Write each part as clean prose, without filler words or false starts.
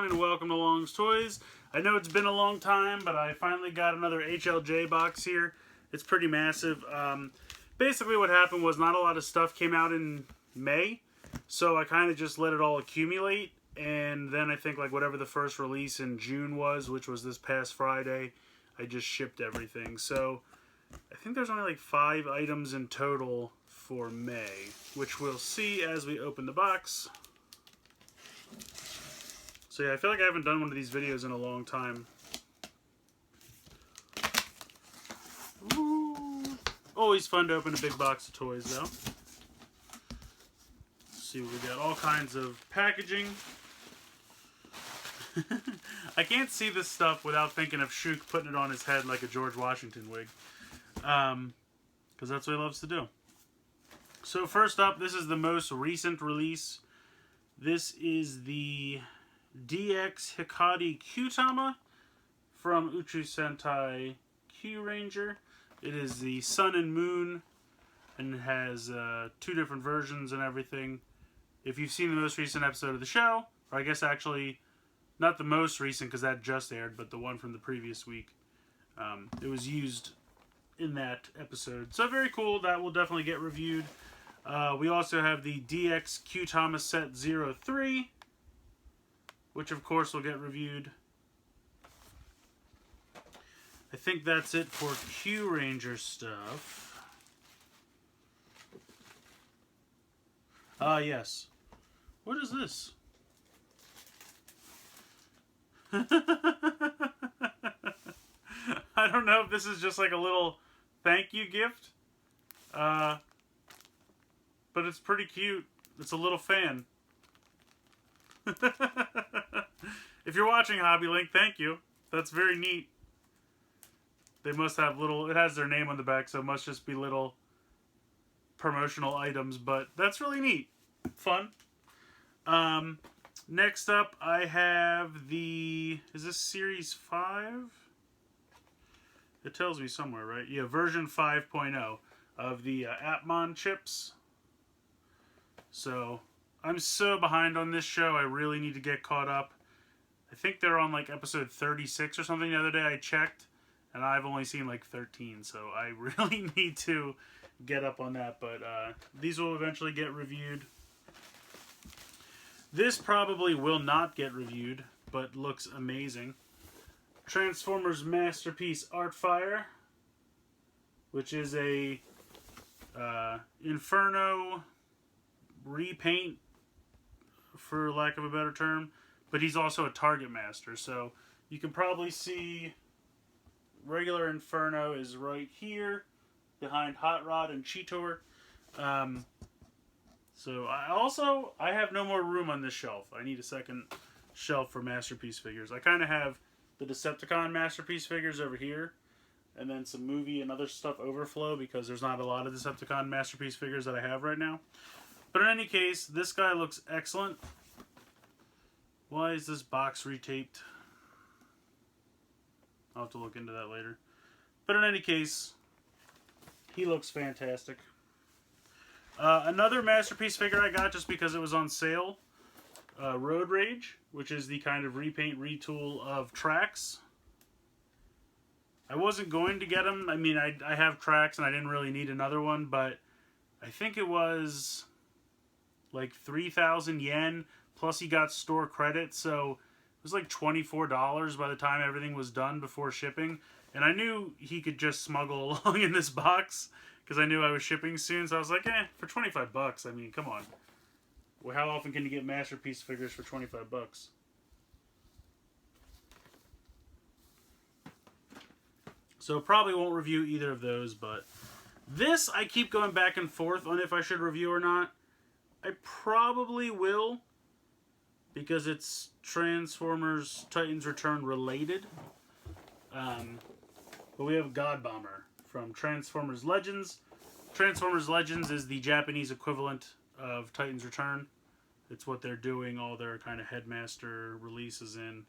everyone, and welcome to Long's Toys. I know it's been a long time, but I finally got another HLJ box here. It's pretty massive. Basically what happened was not a lot of stuff came out in May, so I kind of just let it all accumulate, and then I think like whatever the first release in June was, which was this past Friday, I just shipped everything. So I think there's only like 5 items in total for May, which we'll see as we open the box. So yeah, I feel like I haven't done one of these videos in a long time. Ooh. Always fun to open a big box of toys though. Let's see, we got all kinds of packaging. I can't see this stuff without thinking of Shook putting it on his head like a George Washington wig. Because that's what he loves to do. So first up, this is the most recent release. This is the DX Hikari Kyutama from Uchu Sentai Q Ranger. It is the Sun and Moon, and it has 2 different versions and everything. If you've seen the most recent episode of the show, or I guess actually not the most recent because that just aired, but the one from the previous week, it was used in that episode. So very cool. That will definitely get reviewed. We also have the DX Kyutama Set 03, which of course will get reviewed. I think that's it for Q Ranger stuff. Yes. What is this? I don't know if this is just like a little thank you gift. But it's pretty cute. It's a little fan. If you're watching Hobby Link, thank you. That's very neat. They must have little... It has their name on the back, so it must just be little promotional items. But that's really neat. Fun. Next up, I have the... Is this Series 5? It tells me somewhere, right? Yeah, version 5.0 of the Atmon chips. So, I'm so behind on this show. I really need to get caught up. I think they're on like episode 36 or something the other day I checked. And I've only seen like 13. So, I really need to get up on that. But these will eventually get reviewed. This probably will not get reviewed, but looks amazing. Transformers Masterpiece Artfire, which is a Inferno repaint, for lack of a better term, but he's also a Target Master, so you can probably see regular Inferno is right here behind Hot Rod and Cheetor. So I have no more room on this shelf. I need a second shelf for Masterpiece figures. I kind of have the Decepticon Masterpiece figures over here, and then some movie and other stuff overflow because there's not a lot of Decepticon Masterpiece figures that I have right now. But in any case, this guy looks excellent. Why is this box retaped? I'll have to look into that later. But in any case, he looks fantastic. Another Masterpiece figure I got just because it was on sale. Road Rage, which is the kind of repaint retool of Trax. I wasn't going to get him. I mean, I have Trax and I didn't really need another one, but I think it was like 3,000 yen, plus he got store credit, so it was like $24 by the time everything was done before shipping. And I knew he could just smuggle along in this box because I knew I was shipping soon, so I was like, for 25 bucks, I mean, come on. Well, how often can you get Masterpiece figures for 25 bucks? So probably won't review either of those, but this I keep going back and forth on if I should review or not. I probably will because it's Transformers Titans Return related. But we have God Bomber from Transformers Legends. Transformers Legends is the Japanese equivalent of Titans Return. It's what they're doing all their kind of Headmaster releases in.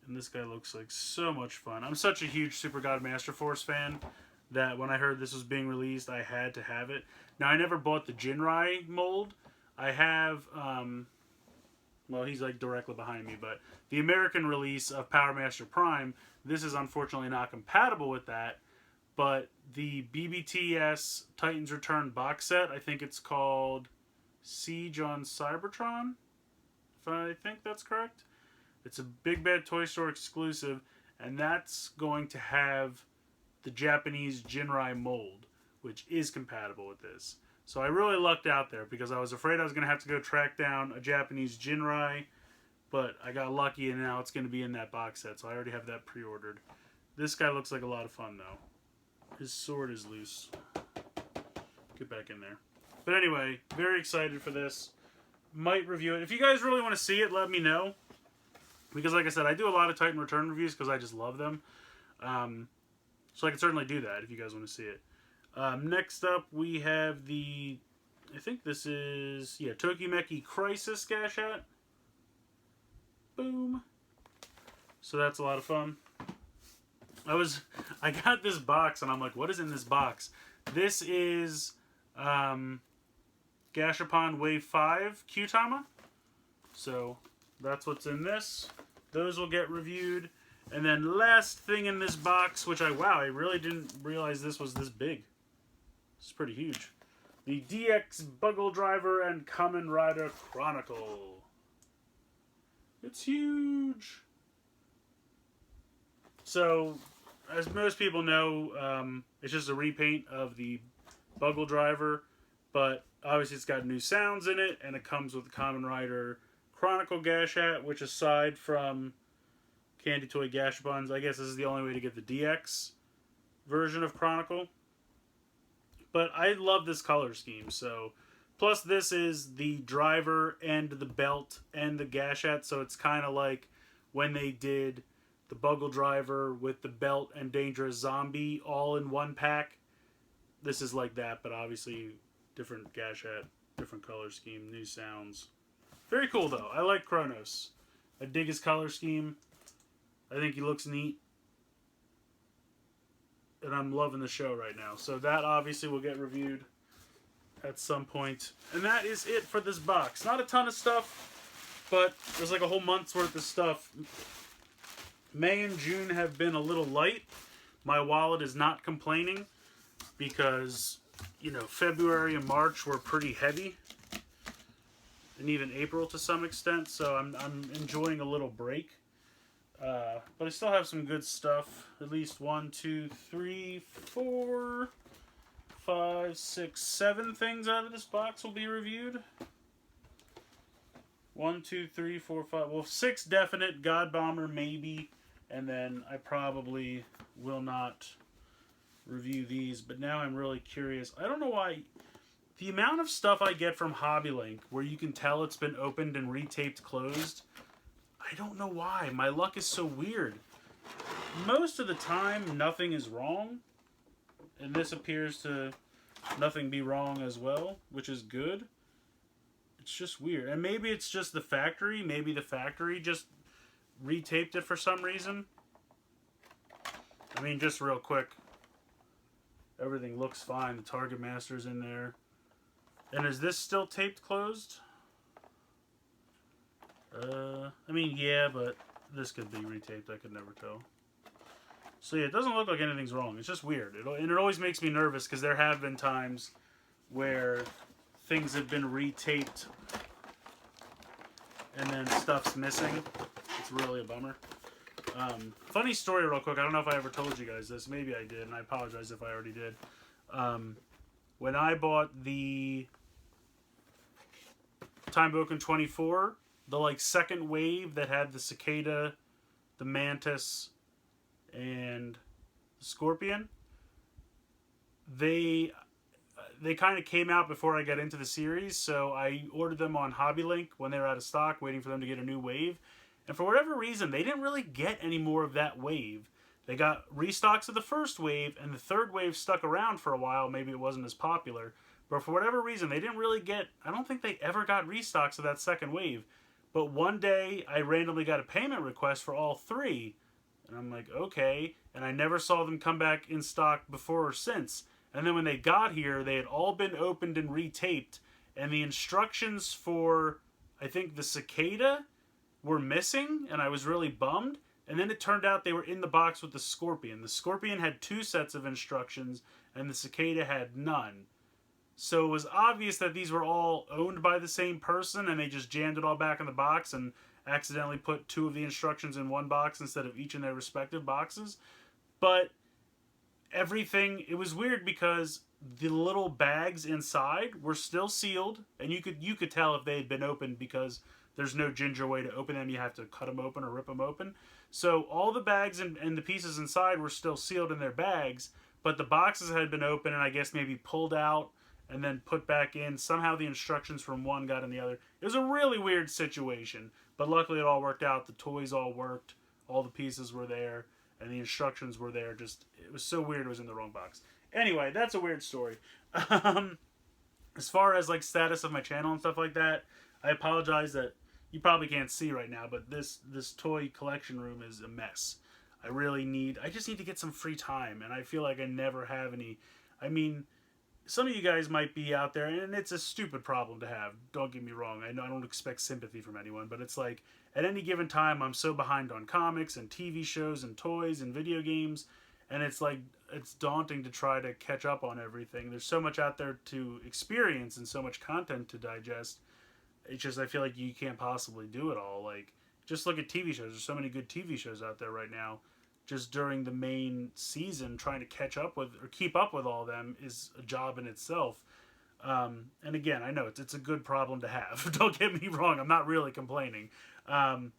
And this guy looks like so much fun. I'm such a huge Super God Master Force fan that when I heard this was being released, I had to have it. Now, I never bought the Jinrai mold. I have well, he's like directly behind me, but the American release of Power Master Prime, this is unfortunately not compatible with that, but the BBTS Titans Return box set, I think it's called Siege on Cybertron, if I think that's correct. It's a Big Bad Toy Store exclusive, and that's going to have the Japanese Jinrai mold, which is compatible with this. So I really lucked out there because I was afraid I was going to have to go track down a Japanese Jinrai, but I got lucky and now it's going to be in that box set, so I already have that pre-ordered. This guy looks like a lot of fun though. His sword is loose. Get back in there. But anyway, very excited for this. Might review it. If you guys really want to see it, let me know. Because like I said, I do a lot of Titan Return reviews because I just love them. So I can certainly do that if you guys want to see it. Next up, we have the, I think this is, yeah, Tokimeki Crisis Gashat. Boom. So that's a lot of fun. I got this box and I'm like, what is in this box? This is Gashapon Wave 5 Kyutama. So that's what's in this. Those will get reviewed. And then last thing in this box, which I really didn't realize this was this big. This is pretty huge. The DX Buggle Driver and Kamen Rider Chronicle. It's huge. So, as most people know, it's just a repaint of the Buggle Driver, but obviously it's got new sounds in it, and it comes with the Kamen Rider Chronicle Gashat, which aside from Candy Toy Gashapons, I guess this is the only way to get the DX version of Chronicle. But I love this color scheme, so... Plus this is the driver and the belt and the Gashat, so it's kind of like when they did the Buggle Driver with the belt and Dangerous Zombie all in one pack. This is like that, but obviously different Gashat, different color scheme, new sounds. Very cool, though. I like Kronos. I dig his color scheme. I think he looks neat. And I'm loving the show right now. So that obviously will get reviewed at some point. And that is it for this box. Not a ton of stuff, but there's like a whole month's worth of stuff. May and June have been a little light. My wallet is not complaining because, you know, February and March were pretty heavy. And even April to some extent. So I'm enjoying a little break. But I still have some good stuff. At least 1, 2, 3, 4, 5, 6, 7 things out of this box will be reviewed. 1, 2, 3, 4, 5. Well, 6 definite. God Bomber maybe. And then I probably will not review these. But now I'm really curious. I don't know why. The amount of stuff I get from Hobby Link where you can tell it's been opened and retaped closed, I don't know why. My luck is so weird. Most of the time, nothing is wrong. And this appears to nothing be wrong as well, which is good. It's just weird. And maybe it's just the factory. Maybe the factory just retaped it for some reason. I mean, just real quick. Everything looks fine. The Target Master's in there. And is this still taped closed? I mean, yeah, but this could be retaped. I could never tell. So yeah, it doesn't look like anything's wrong. It's just weird. And it always makes me nervous because there have been times where things have been retaped and then stuff's missing. It's really a bummer. Funny story real quick. I don't know if I ever told you guys this. Maybe I did, and I apologize if I already did. When I bought the Time Boken 24, the like second wave that had the Cicada, the Mantis, and the Scorpion, they kind of came out before I got into the series, so I ordered them on Hobby Link when they were out of stock, waiting for them to get a new wave. And for whatever reason, they didn't really get any more of that wave. They got restocks of the first wave, and the third wave stuck around for a while. Maybe it wasn't as popular. But for whatever reason, they didn't really get... I don't think they ever got restocks of that second wave. But one day, I randomly got a payment request for all 3. And I'm like, okay. And I never saw them come back in stock before or since. And then when they got here, they had all been opened and retaped. And the instructions for I think the cicada were missing, and I was really bummed. And then it turned out they were in the box with the scorpion. The scorpion had 2 sets of instructions, and the cicada had none. So it was obvious that these were all owned by the same person, and they just jammed it all back in the box and accidentally put 2 of the instructions in one box instead of each in their respective boxes. But everything, it was weird because the little bags inside were still sealed, and you could tell if they had been opened because there's no ginger way to open them. You have to cut them open or rip them open. So all the bags and the pieces inside were still sealed in their bags, but the boxes had been opened and I guess maybe pulled out and then put back in. Somehow the instructions from one got in the other. It was a really weird situation, but luckily it all worked out. The toys all worked, all the pieces were there, and the instructions were there. Just, it was so weird it was in the wrong box. Anyway, that's a weird story. As far as like status of my channel and stuff like that, I apologize that you probably can't see right now, but this toy collection room is a mess. I just need to get some free time, and I feel like I never have any. I mean, some of you guys might be out there, and it's a stupid problem to have. Don't get me wrong. I don't expect sympathy from anyone, but it's like, at any given time, I'm so behind on comics and TV shows and toys and video games, and it's like, it's daunting to try to catch up on everything. There's so much out there to experience and so much content to digest. It's just, I feel like you can't possibly do it all. Like, just look at TV shows. There's so many good TV shows out there right now. Just during the main season, trying to catch up with or keep up with all of them is a job in itself. And again, I know it's a good problem to have. Don't get me wrong. I'm not really complaining. But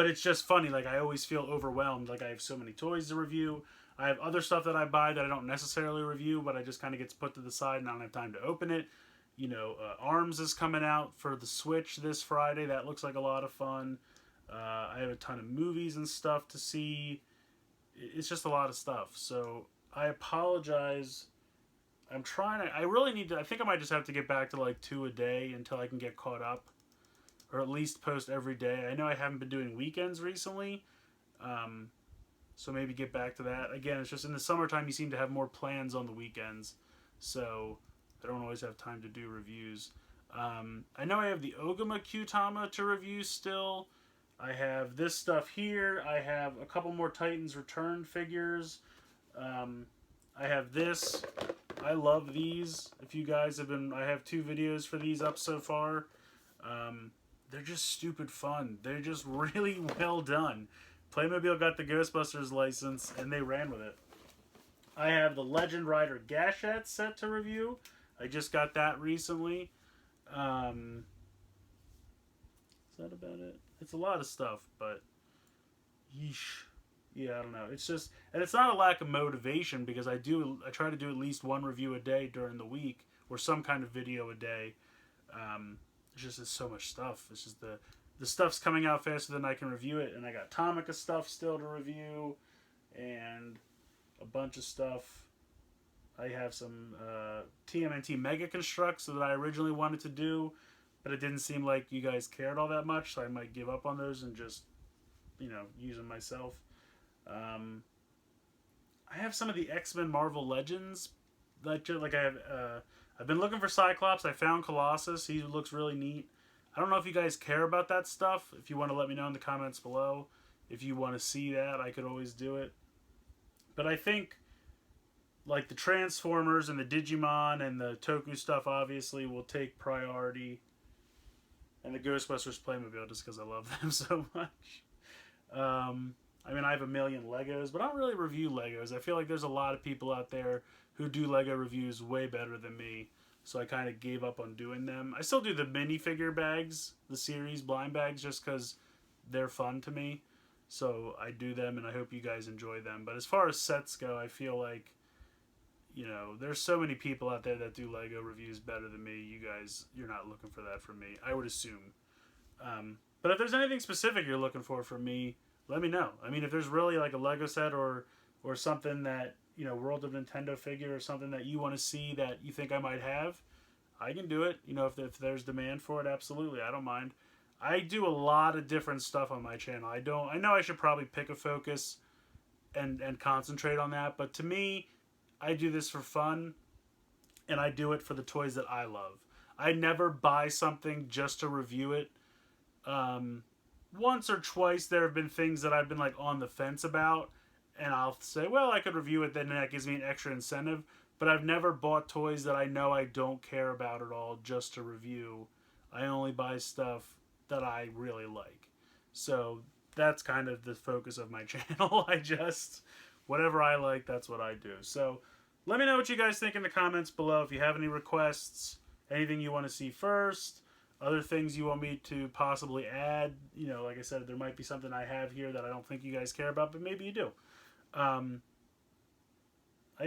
it's just funny. Like, I always feel overwhelmed. Like, I have so many toys to review. I have other stuff that I buy that I don't necessarily review, but I just kind of gets put to the side and I don't have time to open it. You know, ARMS is coming out for the Switch this Friday. That looks like a lot of fun. I have a ton of movies and stuff to see. It's just a lot of stuff. So I apologize. I really need to, I think I might just have to get back to like 2 a day until I can get caught up. Or at least post every day. I know I haven't been doing weekends recently. So maybe get back to that. Again, it's just in the summertime you seem to have more plans on the weekends. So I don't always have time to do reviews. I know I have the Ogama Q-Tama to review still. I have this stuff here. I have a couple more Titans Return figures. I have this. I love these. If you guys have been... I have 2 videos for these up so far. They're just stupid fun. They're just really well done. Playmobil got the Ghostbusters license, and they ran with it. I have the Legend Rider Gashette set to review. I just got that recently. Is that about it? It's a lot of stuff, but yeesh. Yeah, I don't know. It's just, and it's not a lack of motivation because I try to do at least 1 review a day during the week or some kind of video a day. It's so much stuff. It's just the stuff's coming out faster than I can review it, and I got Tomica stuff still to review and a bunch of stuff. I have some TMNT Mega Constructs that I originally wanted to do, but it didn't seem like you guys cared all that much, so I might give up on those and just, use them myself. I have some of the X-Men Marvel Legends. Like I have, I've been looking for Cyclops. I found Colossus. He looks really neat. I don't know if you guys care about that stuff. If you want to let me know in the comments below. If you want to see that, I could always do it. But I think, like, the Transformers and the Digimon and the Toku stuff obviously will take priority. And the Ghostbusters Playmobil just because I love them so much. I mean, I have a million Legos, but I don't really review Legos. I feel like there's a lot of people out there who do Lego reviews way better than me. So I kind of gave up on doing them. I still do the minifigure bags, the series blind bags, just because they're fun to me. So I do them, and I hope you guys enjoy them. But as far as sets go, I feel like, there's so many people out there that do Lego reviews better than me. You guys, you're not looking for that from me, I would assume. But if there's anything specific you're looking for from me, let me know. I mean, if there's really like a Lego set or something that, World of Nintendo figure or something that you want to see that you think I might have, I can do it. If there's demand for it, absolutely. I don't mind. I do a lot of different stuff on my channel. I know I should probably pick a focus and concentrate on that, but to me, I do this for fun, and I do it for the toys that I love. I never buy something just to review it. Once or twice there have been things that I've been like on the fence about, and I'll say, well, I could review it, then that gives me an extra incentive. But I've never bought toys that I know I don't care about at all just to review. I only buy stuff that I really like. So that's kind of the focus of my channel. Whatever I like, that's what I do. So let me know what you guys think in the comments below. If you have any requests, anything you want to see first, other things you want me to possibly add. You know, like I said, there might be something I have here that I don't think you guys care about, but maybe you do. I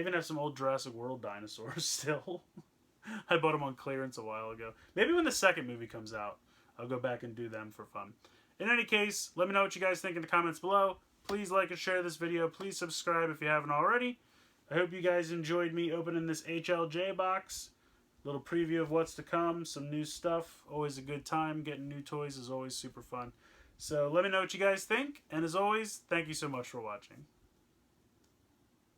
even have some old Jurassic World dinosaurs still. I bought them on clearance a while ago. Maybe when the second movie comes out, I'll go back and do them for fun. In any case, let me know what you guys think in the comments below. Please like and share this video. Please subscribe if you haven't already. I hope you guys enjoyed me opening this HLJ box. Little preview of what's to come. Some new stuff. Always a good time. Getting new toys is always super fun. So let me know what you guys think. And as always, thank you so much for watching.